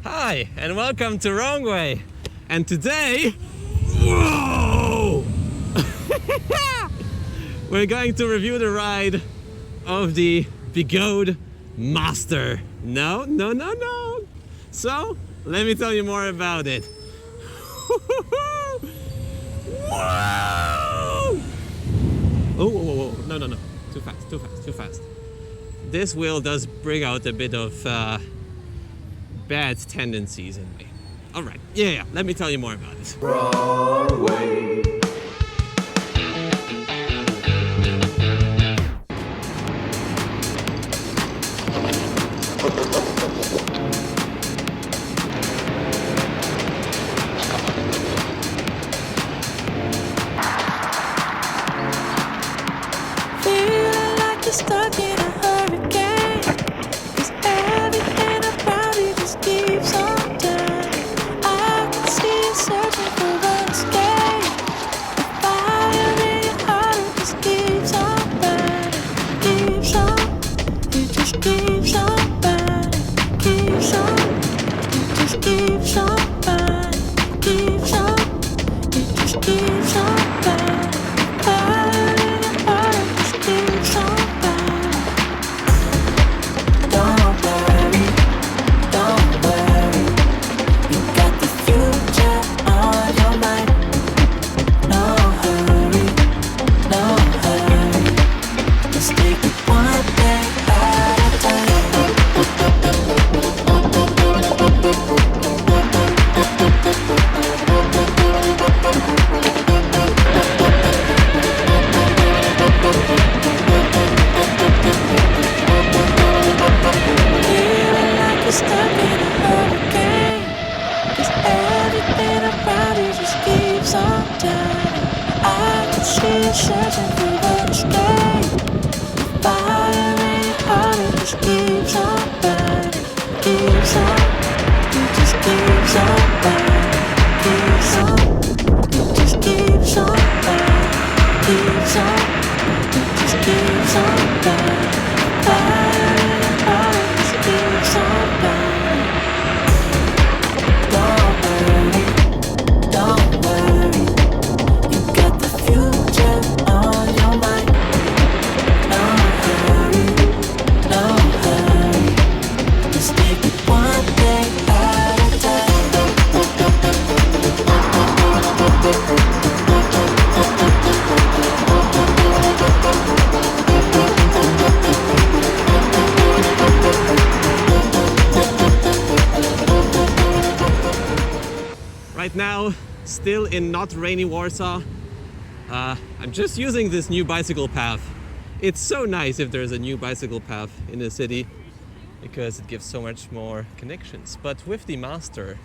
Hi, and welcome to Wrong Way. And today, whoa! We're going to review the ride of the Begode Master. No. So, let me tell you more about it. Whoa! Oh, no. Too fast. This wheel does bring out a bit of bad tendencies in me. All right, yeah, let me tell you more about it. Wrong way. Feeling like you're stuck in a hurricane, 'cause everything about you just keeps on turning. I can see you searching for an escape. The fire in your heart, it just keeps on burning. Keeps on, it just keeps on burning. Keeps on, it just keeps on burning. Keeps on, it just keeps on burning. Fire in your heart, it just keeps on burning. Don't worry, you got the future on your mind. No hurry, just take it one day at a time. Feeling like you're stuck in a hurricane, 'cause everything around you just keeps on turning. I can see you searching for an escape. Fire in your heart, it just keeps on burning. Keeps on, it just keeps on burning. Keeps on, it just keeps on burning. Keeps on, it just keeps on burning. Fire in your heart, it just keeps on burning. Don't worry, you got the future on your mind. No hurry, just take it one day at a time. Right now, still in not rainy Warsaw. I'm just using this new bicycle path. It's so nice if there's a new bicycle path in the city because it gives so much more connections. But with the Master,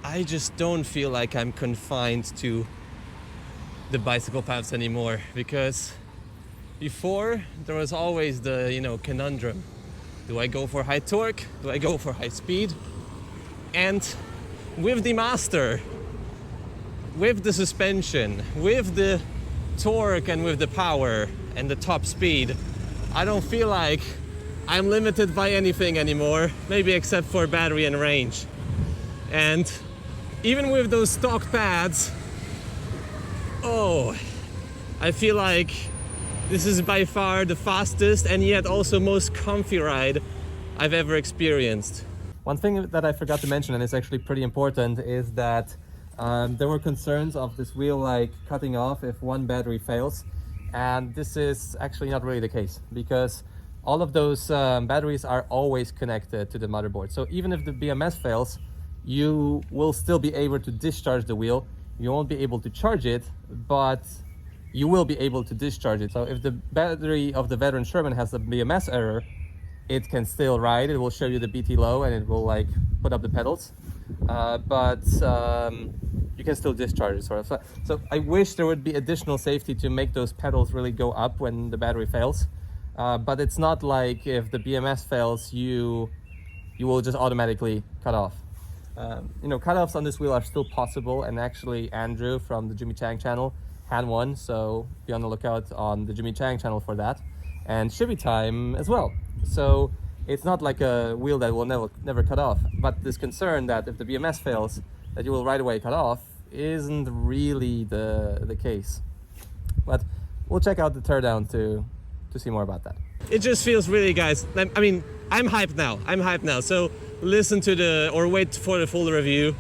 I just don't feel like I'm confined to the bicycle paths anymore, because before there was always the, conundrum. Do I go for high torque? Do I go for high speed? And with the Master, with the suspension, with the torque and with the power and the top speed, I don't feel like I'm limited by anything anymore, maybe except for battery and range. And even with those stock pads, I feel like this is by far the fastest and yet also most comfy ride I've ever experienced. One thing that I forgot to mention, and it's actually pretty important, is that there were concerns of this wheel cutting off if one battery fails, and this is actually not really the case, because all of those batteries are always connected to the motherboard. So even if the BMS fails, you will still be able to discharge the wheel. You won't be able to charge it, but you will be able to discharge it. So if the battery of the Veteran Sherman has a BMS error, it can still ride. It will show you the BT low and it will put up the pedals, but you can still discharge it, sort of. So I wish there would be additional safety to make those pedals really go up when the battery fails, but it's not like if the BMS fails, you will just automatically cut off. Cutoffs on this wheel are still possible, and actually Andrew from the Jimmy Chang channel had one, so be on the lookout on the Jimmy Chang channel for that, and Shibby Time as well. So It's not like a wheel that will never cut off, but this concern that if the BMS fails, that you will right away cut off isn't really the case. But we'll check out the teardown to see more about that. It just feels really, guys, I mean, I'm hyped now. So listen to or wait for the full review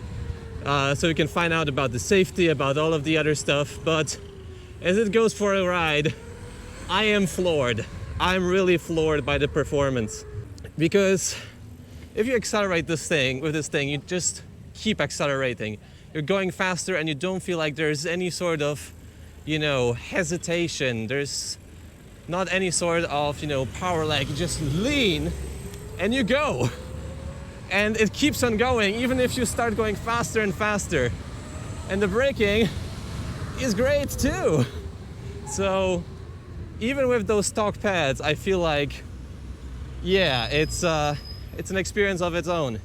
so you can find out about the safety, about all of the other stuff. But as it goes for a ride, I am floored. I'm really floored by the performance. Because if you accelerate with this thing, you just keep accelerating. You're going faster and you don't feel like there's any sort of, hesitation. There's not any sort of, power lag. You just lean and you go. And it keeps on going, even if you start going faster and faster. And the braking is great too. So even with those stock pads, I feel like, yeah, it's an experience of its own.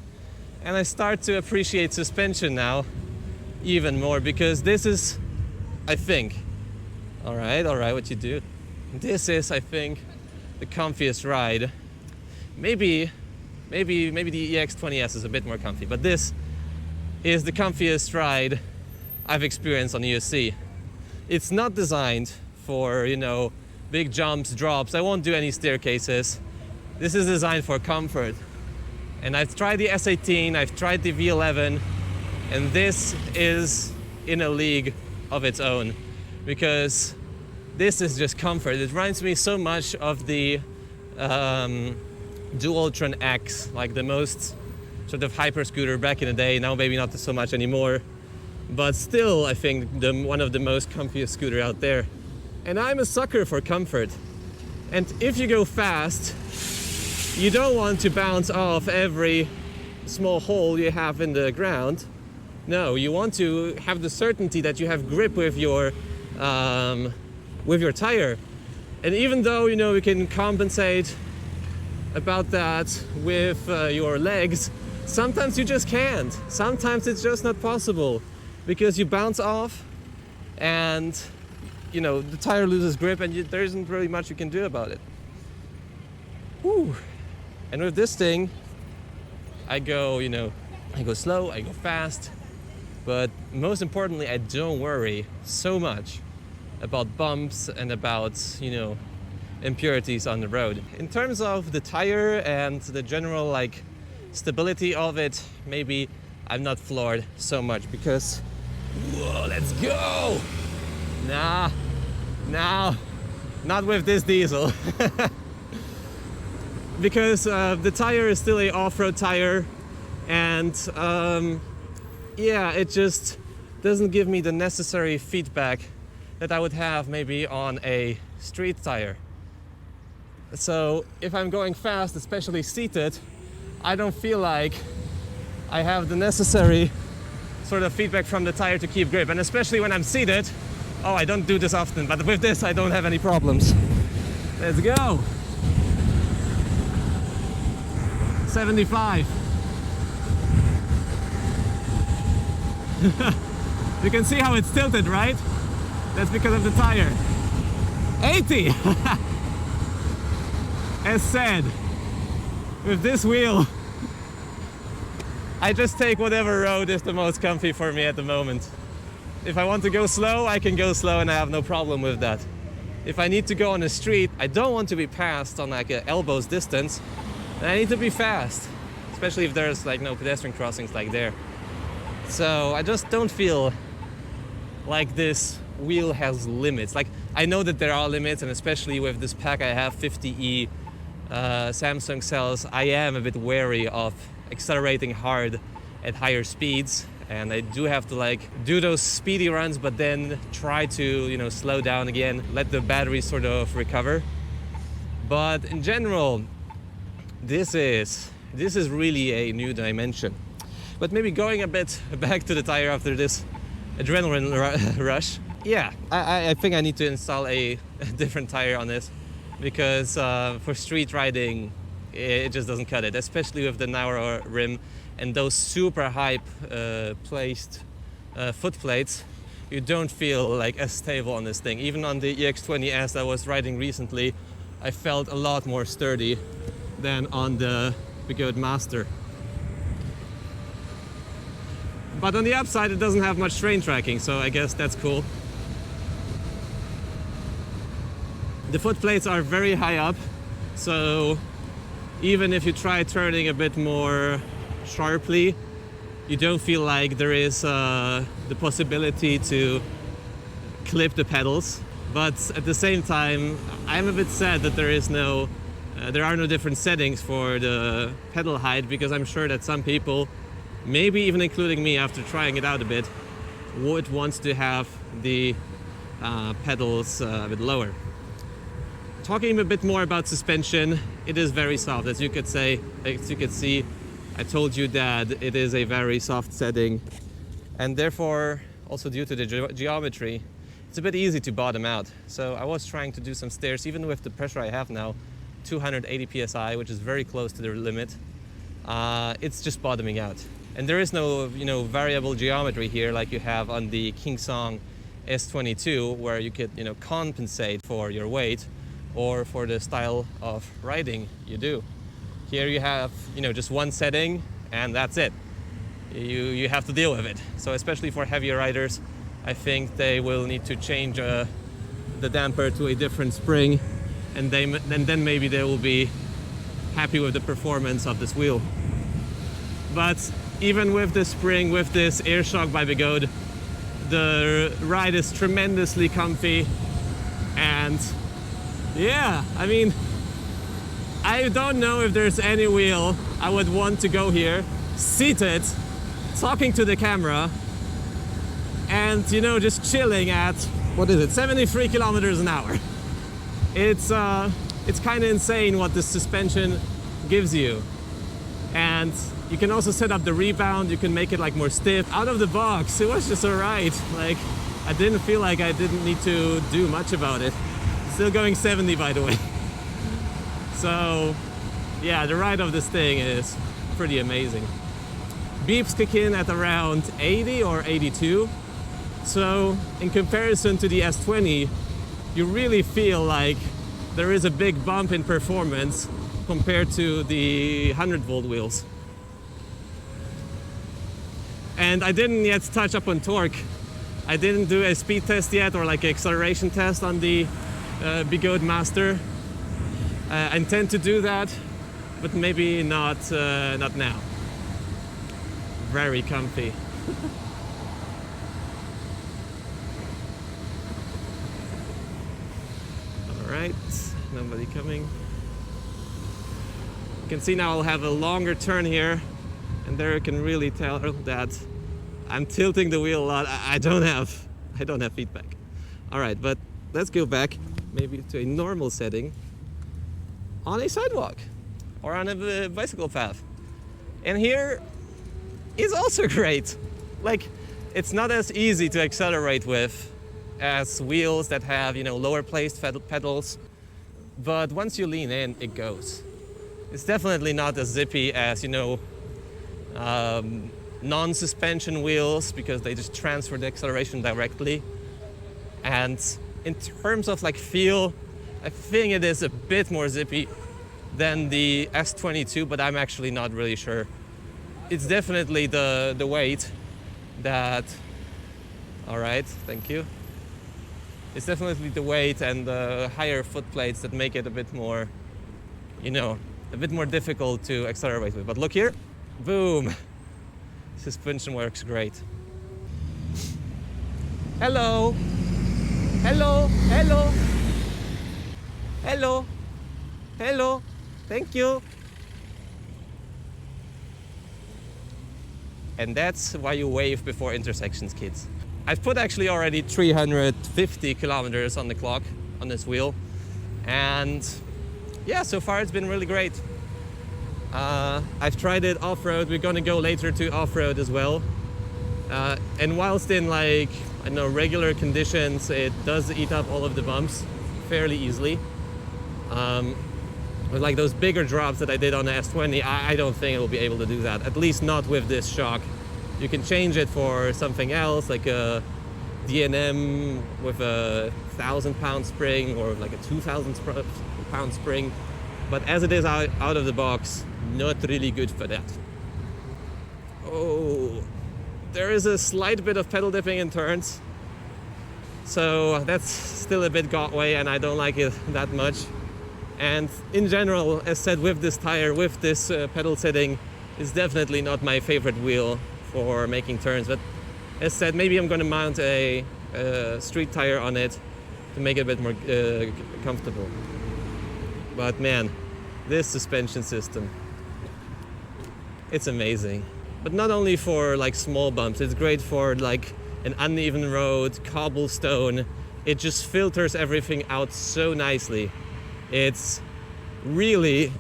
And I start to appreciate suspension now even more, because this is, I think, all right, what you do. This is, I think, the comfiest ride. Maybe the EX20S is a bit more comfy, but this is the comfiest ride I've experienced on EUC. It's not designed for, big jumps, drops. I won't do any staircases. This is designed for comfort. And I've tried the S18, I've tried the V11, and this is in a league of its own, because this is just comfort. It reminds me so much of the Dualtron X, like the most sort of hyper scooter back in the day. Now maybe not so much anymore, but still I think one of the most comfiest scooter out there. And I'm a sucker for comfort. And if you go fast, you don't want to bounce off every small hole you have in the ground. No, you want to have the certainty that you have grip with your tire. And even though, you can compensate about that with your legs, sometimes you just can't. Sometimes it's just not possible, because you bounce off and, the tire loses grip and there isn't really much you can do about it. Whew. And with this thing, I go slow, I go fast, but most importantly, I don't worry so much about bumps and about, impurities on the road. In terms of the tire and the general, stability of it, maybe I'm not floored so much, because, whoa, let's go! Nah, not with this diesel. Because the tire is still a off-road tire, and it just doesn't give me the necessary feedback that I would have maybe on a street tire. So if I'm going fast, especially seated, I don't feel like I have the necessary sort of feedback from the tire to keep grip. And especially when I'm seated, I don't do this often, but with this I don't have any problems. Let's go! 75. You can see how it's tilted, right? That's because of the tire. 80! As said, with this wheel, I just take whatever road is the most comfy for me at the moment. If I want to go slow, I can go slow and I have no problem with that. If I need to go on the street, I don't want to be passed on an elbow's distance, and I need to be fast, especially if there's no pedestrian crossings there. So I just don't feel like this wheel has limits. I know that there are limits, and especially with this pack I have, 50E Samsung cells, I am a bit wary of accelerating hard at higher speeds, and I do have to do those speedy runs, but then try to slow down again, let the battery sort of recover. But in general, this is really a new dimension. But maybe going a bit back to the tire after this adrenaline rush, yeah, I think I need to install a different tire on this, because for street riding it just doesn't cut it, especially with the narrow rim and those super high placed foot plates. You don't feel as stable on this thing. Even on the EX20S I was riding recently, I felt a lot more sturdy than on the Begode Master. But on the upside, it doesn't have much terrain tracking, so I guess that's cool. The foot plates are very high up, so even if you try turning a bit more sharply, you don't feel like there is the possibility to clip the pedals. But at the same time, I'm a bit sad that there are no different settings for the pedal height, because I'm sure that some people, maybe even including me after trying it out a bit, would want to have the pedals a bit lower. Talking a bit more about suspension, it is very soft. As you could see, I told you that it is a very soft setting, and therefore, also due to the geometry, it's a bit easy to bottom out. So I was trying to do some stairs, even with the pressure I have now, 280 psi, which is very close to the limit. It's just bottoming out. And there is no, variable geometry here like you have on the King Song S22, where you could, compensate for your weight or for the style of riding you do. Here you have, just one setting, and that's it. You have to deal with it. So especially for heavier riders, I think they will need to change the damper to a different spring, and then maybe they will be happy with the performance of this wheel. But even with the spring, with this air shock by Begode, the ride is tremendously comfy. And yeah, I mean, I don't know if there's any wheel I would want to go here, seated, talking to the camera, and just chilling at, 73 kilometers an hour. It's kind of insane what this suspension gives you. And you can also set up the rebound, you can make it like more stiff. Out of the box, it was just alright. Like, I didn't feel like I didn't need to do much about it. Still going 70, by the way. So yeah, the ride of this thing is pretty amazing. Beeps kick in at around 80 or 82. So in comparison to the S20, you really feel like there is a big bump in performance compared to the 100-volt wheels. And I didn't yet touch up on torque. I didn't do a speed test yet, or like an acceleration test on the Begode Master. I intend to do that, but maybe not now. Very comfy. All right, nobody coming. You can see now I'll have a longer turn here, and there you can really tell that I'm tilting the wheel a lot. I don't have feedback. All right, but let's go back maybe to a normal setting on a sidewalk or on a bicycle path. And here is also great. Like, it's not as easy to accelerate with as wheels that have, lower placed pedals. But once you lean in, it goes. It's definitely not as zippy as, non-suspension wheels, because they just transfer the acceleration directly. And in terms of like feel, I think it is a bit more zippy than the S22, but I'm actually not really sure. It's definitely the weight that, all right, thank you. It's definitely the weight and the higher foot plates that make it a bit more, a bit more difficult to accelerate with. But look here, boom. Suspension works great. Hello. Hello, hello. Hello. Hello. Thank you. And that's why you wave before intersections, kids. I've put actually already 350 kilometers on the clock on this wheel. And yeah, so far it's been really great. I've tried it off-road. We're gonna go later to off-road as well. And whilst in regular conditions, it does eat up all of the bumps fairly easily. With like those bigger drops that I did on the S20, I don't think it will be able to do that, at least not with this shock. You can change it for something else, like a D&M with a 1,000-pound spring or like a 2,000-pound spring. but as it is out of the box, not really good for that. Oh, there is a slight bit of pedal dipping in turns, so that's still a bit got way, and I don't like it that much. And in general, as said, with this tire, with this pedal setting, it's definitely not my favorite wheel for making turns. But as said, maybe I'm going to mount a street tire on it to make it a bit more comfortable. But man, this suspension system, it's amazing. But not only for like small bumps, it's great for like an uneven road, cobblestone. It just filters everything out so nicely. It's really,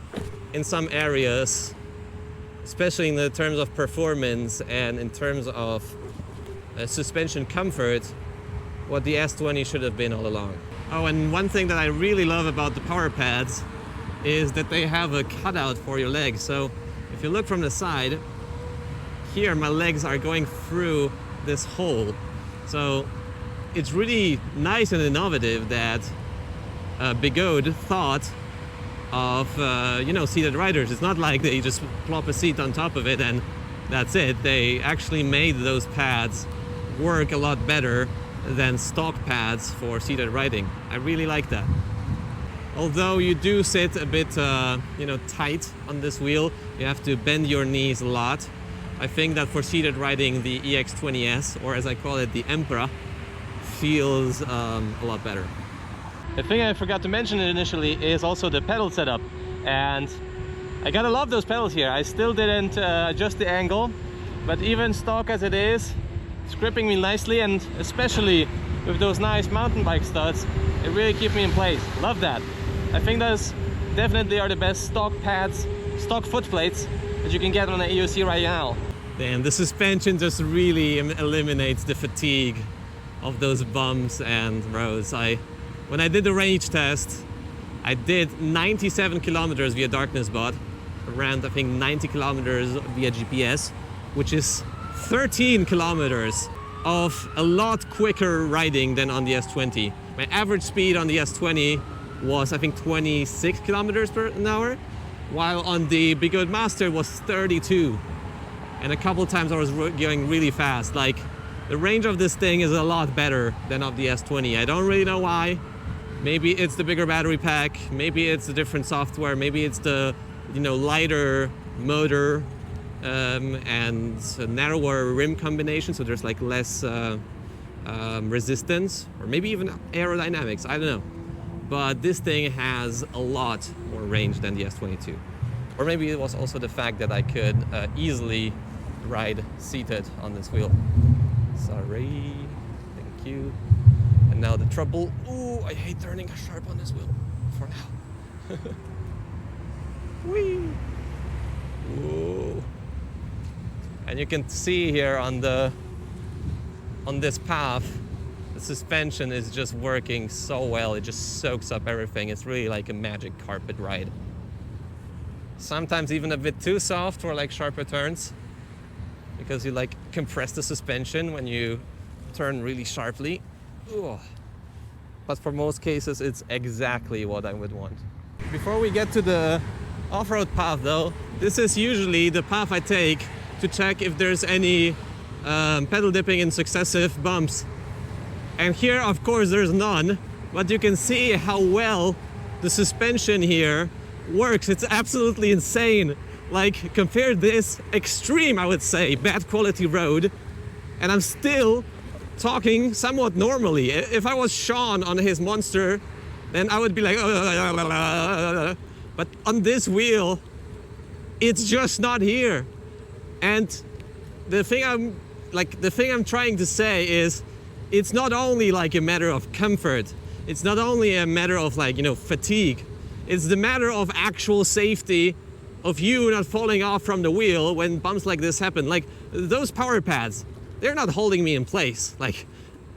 in some areas, especially in the terms of performance and in terms of suspension comfort, what the S20 should have been all along. Oh, and one thing that I really love about the power pads is that they have a cutout for your legs. So if you look from the side, here my legs are going through this hole. So it's really nice and innovative that Begode thought of seated riders. It's not like they just plop a seat on top of it and that's it. They actually made those pads work a lot better than stock pads for seated riding. I really like that. Although you do sit a bit tight on this wheel, you have to bend your knees a lot. I think that for seated riding, the EX20S, or as I call it, the Emperor, feels a lot better. The thing I forgot to mention initially is also the pedal setup, and I gotta love those pedals here. I still didn't adjust the angle, but even stock as it is, it's gripping me nicely, and especially with those nice mountain bike studs, it really keeps me in place. Love that. I think those definitely are the best stock pads, stock foot plates that you can get on an EUC right now. Damn, the suspension just really eliminates the fatigue of those bumps and roads. When I did the range test, I did 97 kilometers via darkness bot, around I think 90 kilometers via GPS, which is 13 kilometers of a lot quicker riding than on the S20. My average speed on the S20 was I think 26 kilometers per hour, while on the Begode Master was 32. And a couple times I was going really fast. Like, the range of this thing is a lot better than of the S20. I don't really know why. Maybe it's the bigger battery pack, maybe it's the different software, maybe it's the lighter motor and a narrower rim combination, so there's like less resistance, or maybe even aerodynamics, I don't know. But this thing has a lot more range than the S22. Or maybe it was also the fact that I could easily ride seated on this wheel. Sorry, thank you. And now the trouble. Ooh, I hate turning sharp on this wheel for now. Whee! Ooh. And you can see here on this path, the suspension is just working so well. It just soaks up everything. It's really like a magic carpet ride. Sometimes even a bit too soft for like sharper turns, because you like compress the suspension when you turn really sharply. Ugh. But for most cases, it's exactly what I would want. Before we get to the off-road path though, this is usually the path I take to check if there's any pedal dipping in successive bumps. And here, of course, there's none, but you can see how well the suspension here works. It's absolutely insane. Like, compare this extreme, I would say, bad quality road, and I'm still talking somewhat normally. If I was Sean on his monster, then I would be like, but on this wheel, it's just not here. And the thing I'm trying to say is, it's not only like a matter of comfort. It's not only a matter of fatigue. It's the matter of actual safety, of you not falling off from the wheel when bumps like this happen. Like, those power pads, they're not holding me in place. Like,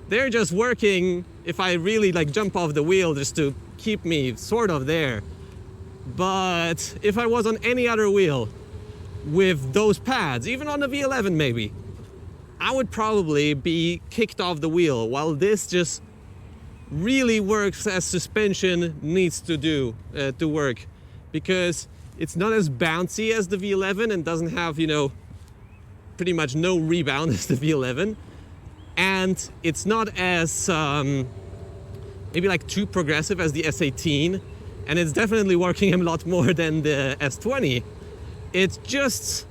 they're just working if I really jump off the wheel just to keep me sort of there. But if I was on any other wheel with those pads, even on the V11 maybe, I would probably be kicked off the wheel, while this just really works as suspension needs to do to work. because it's not as bouncy as the V11 and doesn't have, you know, pretty much no rebound as the V11. And it's not as, maybe like too progressive as the S18. And it's definitely working a lot more than the S20. It just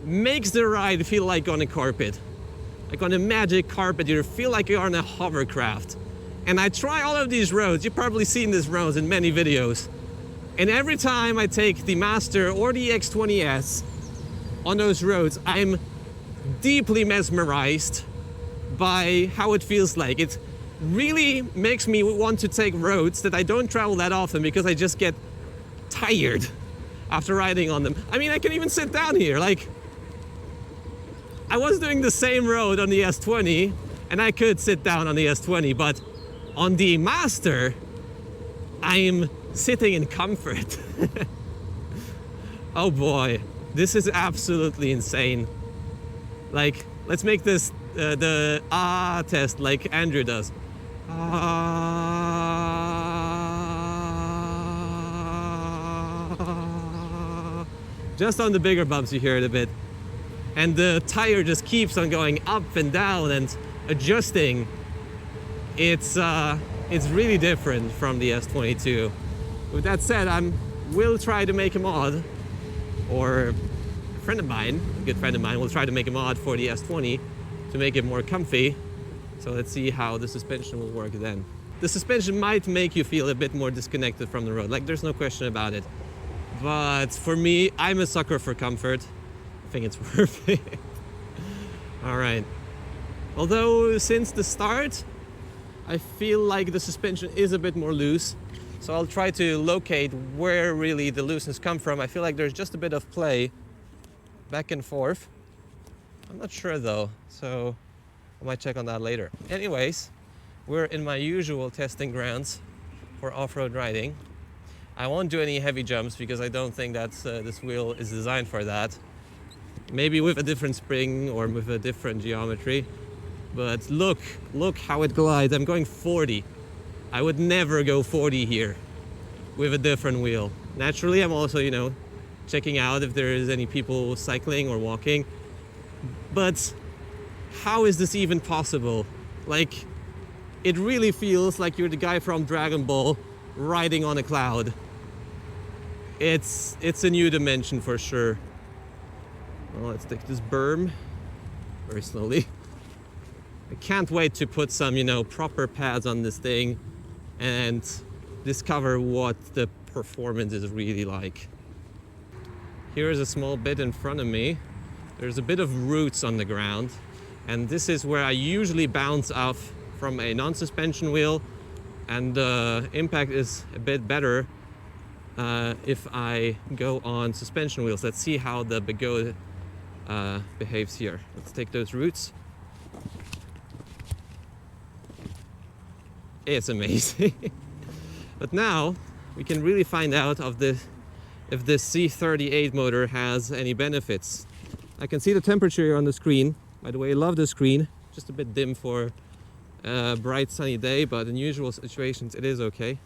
makes the ride feel like on a carpet. Like on a magic carpet, you feel like you're on a hovercraft. And I try all of these roads, you've probably seen these roads in many videos. And every time I take the Master or the X20S on those roads, I'm deeply mesmerized by how it feels like. It really makes me want to take roads that I don't travel that often because I just get tired after riding on them. I mean, I can even sit down here. Like, I was doing the same road on the S20 and I could sit down on the S20, but on the Master, I'm sitting in comfort. Oh boy, this is absolutely insane. Like, let's make this the test like Andrew does. Just on the bigger bumps you hear it a bit. And the tire just keeps on going up and down and adjusting. It's really different from the S22. With that said, I will try to make a mod, or a friend of mine, a good friend of mine, will try to make a mod for the S20 to make it more comfy. So let's see how the suspension will work then. The suspension might make you feel a bit more disconnected from the road, like there's no question about it. But for me, I'm a sucker for comfort. I think it's worth it. All right. Although since the start, I feel like the suspension is a bit more loose. So I'll try to locate where really the looseness comes from. I feel like there's just a bit of play back and forth. I'm not sure though, so I might check on that later. Anyways, we're in my usual testing grounds for off-road riding. I won't do any heavy jumps because I don't think that this wheel is designed for that. Maybe with a different spring or with a different geometry. But look how it glides. I'm going 40. I would never go 40 here with a different wheel. Naturally, I'm also, you know, checking out if there is any people cycling or walking. But how is this even possible? Like, it really feels like you're the guy from Dragon Ball riding on a cloud. It's a new dimension for sure. Well, let's take this berm very slowly. I can't wait to put some, you know, proper pads on this thing and discover what the performance is really like. Here is a small bit in front of me. There's a bit of roots on the ground, and this is where I usually bounce off from a non-suspension wheel, and the impact is a bit better if I go on suspension wheels. Let's see how the Begode behaves here. Let's take those roots. It's amazing. But now we can really find out if this C38 motor has any benefits. I can see the temperature here on the screen. By the way, I love the screen. Just a bit dim for a bright sunny day, but in usual situations it is okay.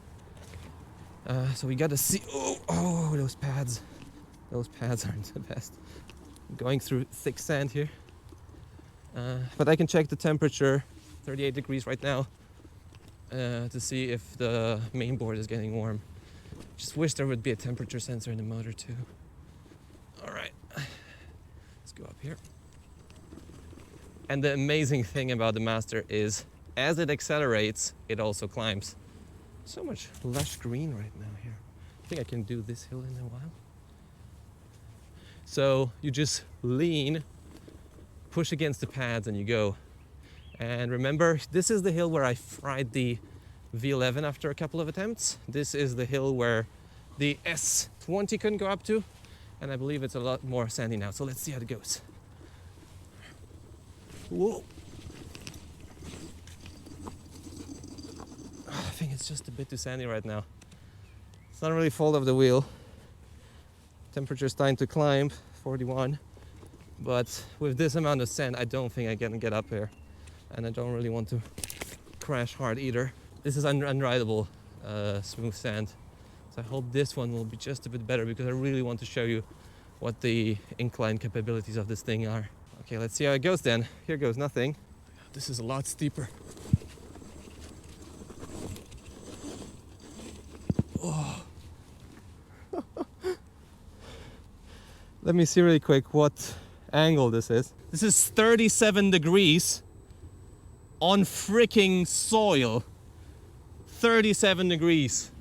So we gotta see. Oh, those pads. Those pads aren't the best. I'm going through thick sand here. But I can check the temperature, 38 degrees right now, to see if the main board is getting warm. Just wish there would be a temperature sensor in the motor too. All right, let's go up here. And the amazing thing about the Master is, as it accelerates, it also climbs. So much lush green right now here. I think I can do this hill in a while. So you just lean, push against the pads, and you go. And remember, this is the hill where I fried the V11 after a couple of attempts. This is the hill where the S20 couldn't go up to, and I believe it's a lot more sandy now. So let's see how it goes. Whoa. I think it's just a bit too sandy right now. It's not really fault of the wheel. Temperature's starting to climb, 41. But with this amount of sand, I don't think I can get up here. And I don't really want to crash hard either. This is unrideable smooth sand. So So I hope this one will be just a bit better because I really want to show you what the incline capabilities of this thing are. Okay, let's see how it goes then. Here goes nothing. This is a lot steeper. Oh. Let me see really quick what angle this is. This is 37 degrees on freaking soil. 37 degrees.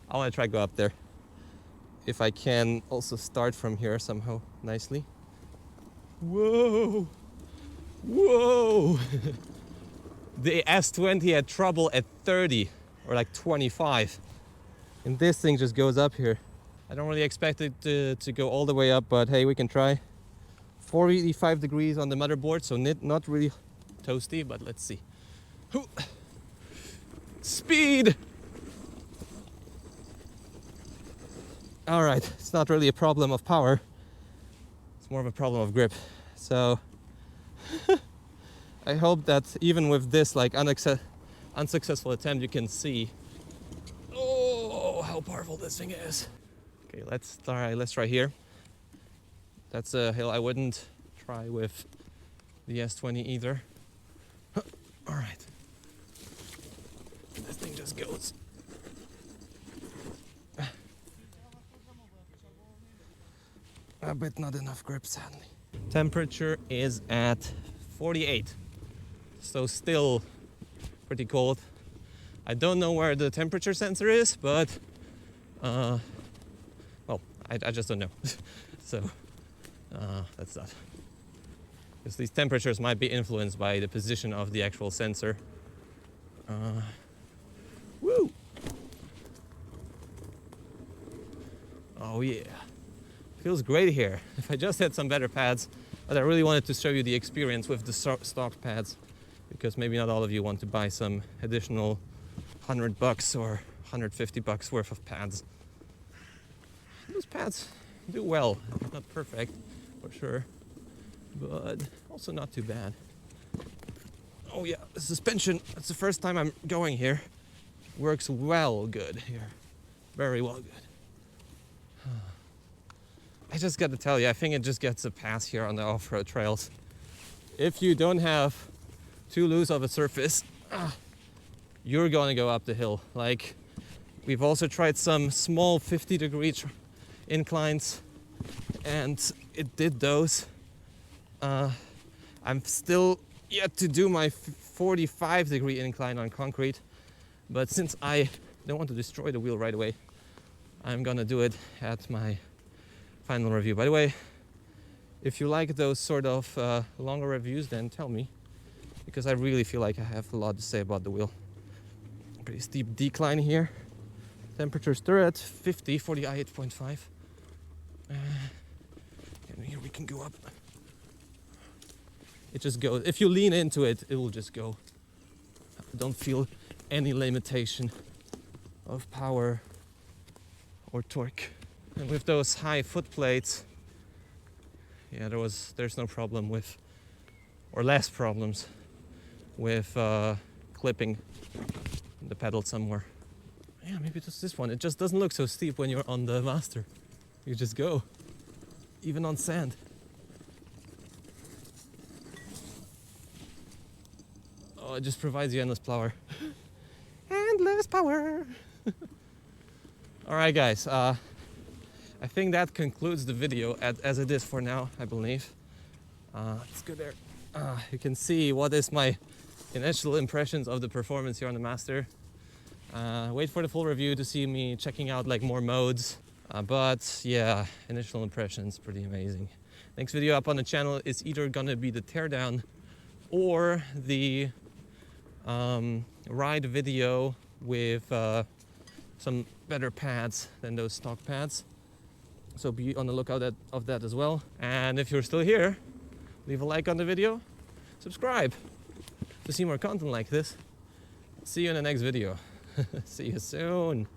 I want to try to go up there. If I can also start from here somehow nicely. Whoa! Whoa! The S20 had trouble at 30 or like 25. And this thing just goes up here. I don't really expect it to go all the way up, but hey, we can try. 45 degrees on the motherboard, so not really toasty, but let's see. Speed! All right, it's not really a problem of power. It's more of a problem of grip. So I hope that even with this like unsuccessful attempt, you can see how powerful this thing is. Okay, let's try here. That's a hill I wouldn't try with the S20 either. All right. This thing just goes. But not enough grip, sadly. Temperature is at 48, so still pretty cold. I don't know where the temperature sensor is, but well, I just don't know. So that's that. Because these temperatures might be influenced by the position of the actual sensor. Woo! Oh yeah. Feels great here. If I just had some better pads, but I really wanted to show you the experience with the stock pads, because maybe not all of you want to buy some additional $100 or $150 worth of pads. Those pads do well. Not perfect, for sure, but also not too bad. Oh yeah, the suspension, that's the first time I'm going here. Works well good here. Very well good. I just got to tell you, I think it just gets a pass here on the off-road trails. If you don't have too loose of a surface, you're going to go up the hill. Like, we've also tried some small 50-degree inclines, and it did those. I'm still yet to do my 45-degree incline on concrete, but since I don't want to destroy the wheel right away, I'm gonna do it at my final review. By the way, if you like those sort of longer reviews, then tell me, because I really feel like I have a lot to say about the wheel. Pretty steep decline here. Temperatures still at 48.5. And here we can go up. It just goes. If you lean into it, it will just go. I don't feel any limitation of power or torque. And with those high foot plates, yeah, there's no problem with, or less problems with clipping the pedal somewhere. Yeah, maybe just this one. It just doesn't look so steep when you're on the Master. You just go, even on sand. Oh, it just provides you endless power. Endless power. All right, guys. I think that concludes the video as it is for now, I believe. Let's go there. You can see what is my initial impressions of the performance here on the Master. Wait for the full review to see me checking out like more modes. But yeah, initial impressions, pretty amazing. Next video up on the channel is either gonna be the teardown or the ride video with some better pads than those stock pads. So be on the lookout of that as well. And if you're still here, leave a like on the video, subscribe to see more content like this. See you in the next video. See you soon.